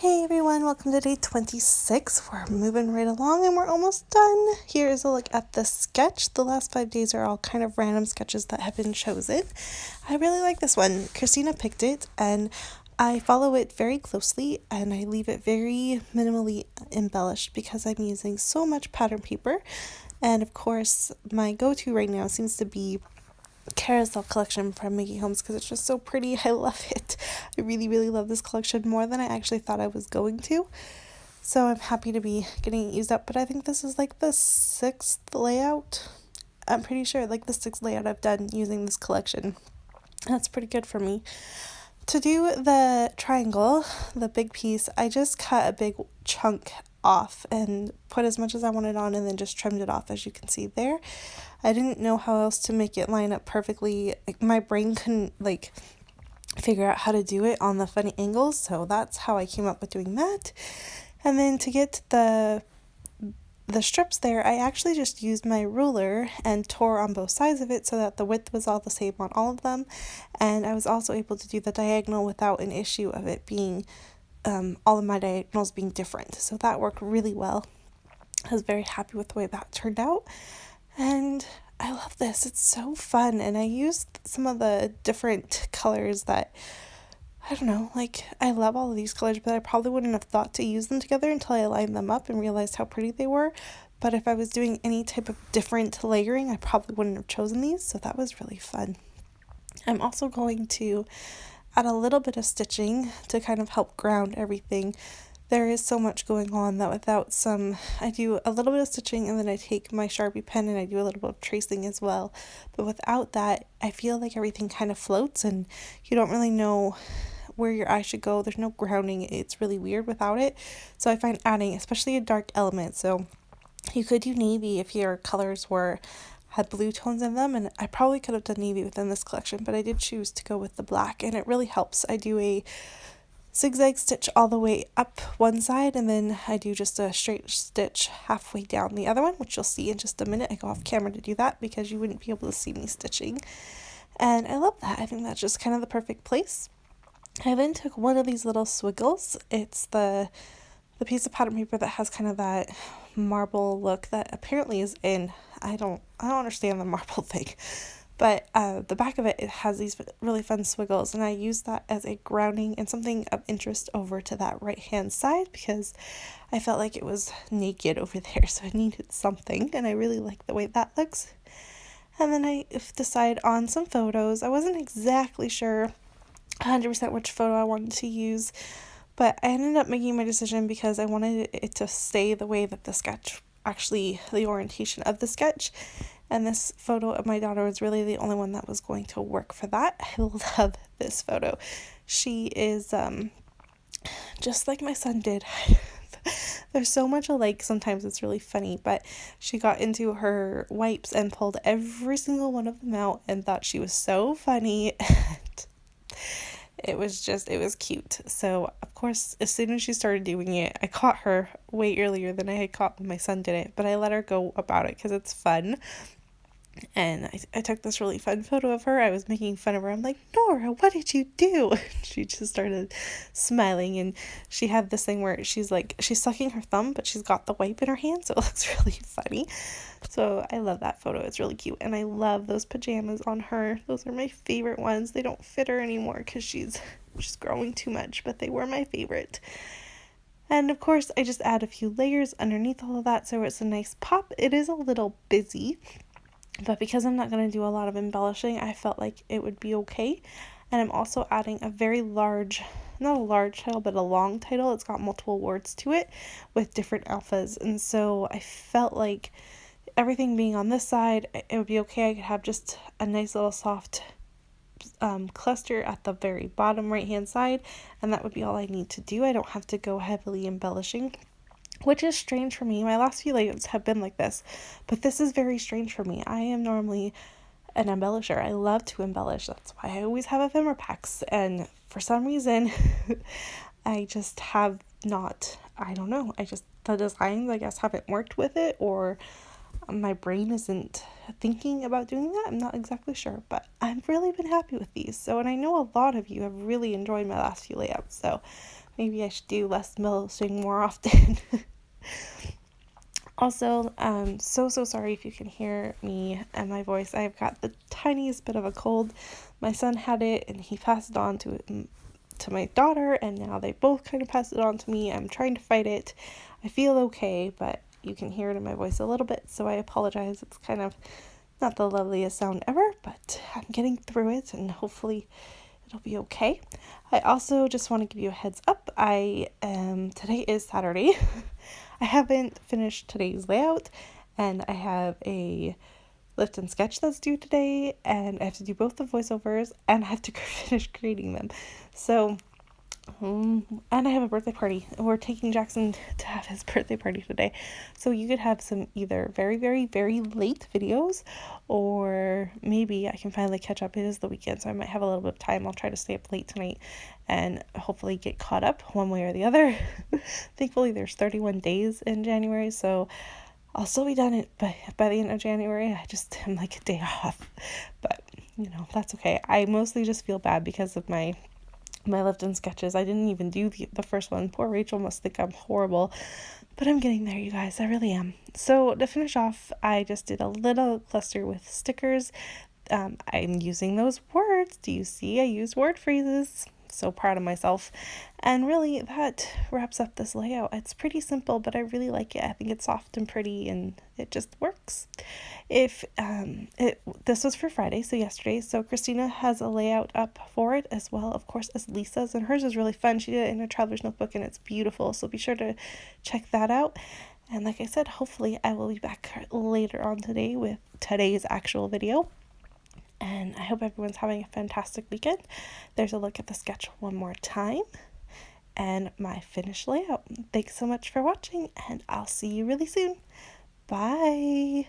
Hey everyone, welcome to day 26. We're moving right along and we're almost done. Here is a look at the sketch. The last 5 days are all kind of random sketches that have been chosen. I really like this one. Christina picked it and I follow it very closely and I leave it very minimally embellished because I'm using so much pattern paper. And of course, my go-to right now seems to be carousel collection from Mickey Holmes because it's just so pretty. I love it. I really love this collection more than I actually thought I was going to. So I'm happy to be getting it used up, but I think this is like the 6th layout. I'm pretty sure like the 6th layout I've done using this collection. That's pretty good for me. To do the triangle, the big piece, I just cut a big chunk off and put as much as I wanted on and then just trimmed it off, as you can see there. I didn't know how else to make it line up perfectly. My brain couldn't figure out how to do it on the funny angles, so that's how I came up with doing that. And then to get the strips there, I actually just used my ruler and tore on both sides of it so that the width was all the same on all of them, and I was also able to do the diagonal without an issue of it being all of my diagonals being different, so that worked really well. I was very happy with the way that turned out, and I love this. It's so fun, and I used some of the different colors that I don't know, I love all of these colors, but I probably wouldn't have thought to use them together until I lined them up and realized how pretty they were. But if I was doing any type of different layering, I probably wouldn't have chosen these, so that was really fun. I'm also going to add a little bit of stitching to kind of help ground everything. There is so much going on that without I do a little bit of stitching and then I take my Sharpie pen and I do a little bit of tracing as well. But without that, I feel like everything kind of floats and you don't really know where your eye should go. There's no grounding. It's really weird without it. So I find adding, especially a dark element. So you could do navy if your colors had blue tones in them, and I probably could have done navy within this collection, but I did choose to go with the black, and it really helps. I do a zigzag stitch all the way up one side, and then I do just a straight stitch halfway down the other one, which you'll see in just a minute. I go off camera to do that because you wouldn't be able to see me stitching, and I love that. I think that's just kind of the perfect place. I then took one of these little swiggles. It's the piece of pattern paper that has kind of that marble look that apparently is in. I don't understand the marble thing, but the back of it has these really fun swiggles, and I use that as a grounding and something of interest over to that right hand side because I felt like it was naked over there, so I needed something, and I really like the way that looks. And then I decided on some photos. I wasn't exactly sure 100% which photo I wanted to use, but I ended up making my decision because I wanted it to stay the way that the orientation of the sketch, and this photo of my daughter was really the only one that was going to work for that. I love this photo. She is just like my son did. They're so much alike, sometimes it's really funny, but she got into her wipes and pulled every single one of them out and thought she was so funny. It was cute. So, of course, as soon as she started doing it, I caught her way earlier than I had caught when my son did it, but I let her go about it because it's fun. And I took this really fun photo of her. I was making fun of her. I'm like, Nora, what did you do? She just started smiling, and she had this thing where she's sucking her thumb, but she's got the wipe in her hand, so it looks really funny. So I love that photo. It's really cute, and I love those pajamas on her. Those are my favorite ones. They don't fit her anymore because she's growing too much, but they were my favorite. And of course, I just add a few layers underneath all of that so it's a nice pop. It is a little busy, but because I'm not going to do a lot of embellishing, I felt like it would be okay. And I'm also adding a very large, not a large title, but a long title. It's got multiple words to it with different alphas. And so I felt like everything being on this side, it would be okay. I could have just a nice little soft cluster at the very bottom right hand side, and that would be all I need to do. I don't have to go heavily embellishing, which is strange for me. My last few layouts have been like this, but this is very strange for me. I am normally an embellisher. I love to embellish. That's why I always have ephemera packs, and for some reason I just have not, I don't know, the designs I guess haven't worked with it, or my brain isn't thinking about doing that. I'm not exactly sure, but I've really been happy with these. So, and I know a lot of you have really enjoyed my last few layouts, so Maybe I should do less embellishing more often. Also, so sorry if you can hear me and my voice. I've got the tiniest bit of a cold. My son had it and he passed it on to my daughter, and now they both kind of passed it on to me. I'm trying to fight it. I feel okay, but you can hear it in my voice a little bit, so I apologize. It's kind of not the loveliest sound ever, but I'm getting through it, and hopefully it'll be okay. I also just want to give you a heads up. Today is Saturday. I haven't finished today's layout, and I have a lift and sketch that's due today, and I have to do both the voiceovers, and I have to finish creating them. So, and I have a birthday party. We're taking Jackson to have his birthday party today. So you could have some either very, very, very late videos, or maybe I can finally catch up. It is the weekend, so I might have a little bit of time. I'll try to stay up late tonight and hopefully get caught up one way or the other. Thankfully, there's 31 days in January, so I'll still be done by the end of January. I just am like a day off, but that's okay. I mostly just feel bad because of my lift and sketches. I didn't even do the first one. Poor Rachel must think I'm horrible, but I'm getting there, you guys. I really am. So to finish off, I just did a little cluster with stickers. I'm using those words. Do you see? I used word phrases. So proud of myself. And really, that wraps up this layout. It's pretty simple, but I really like it. I think it's soft and pretty, and it just works. This was for Friday, so yesterday. So Christina has a layout up for it, as well, of course, as Lisa's, and hers is really fun. She did it in a traveler's notebook, and it's beautiful. So be sure to check that out. And like I said, hopefully I will be back later on today with today's actual video. And I hope everyone's having a fantastic weekend. There's a look at the sketch one more time and my finished layout. Thanks so much for watching, and I'll see you really soon. Bye.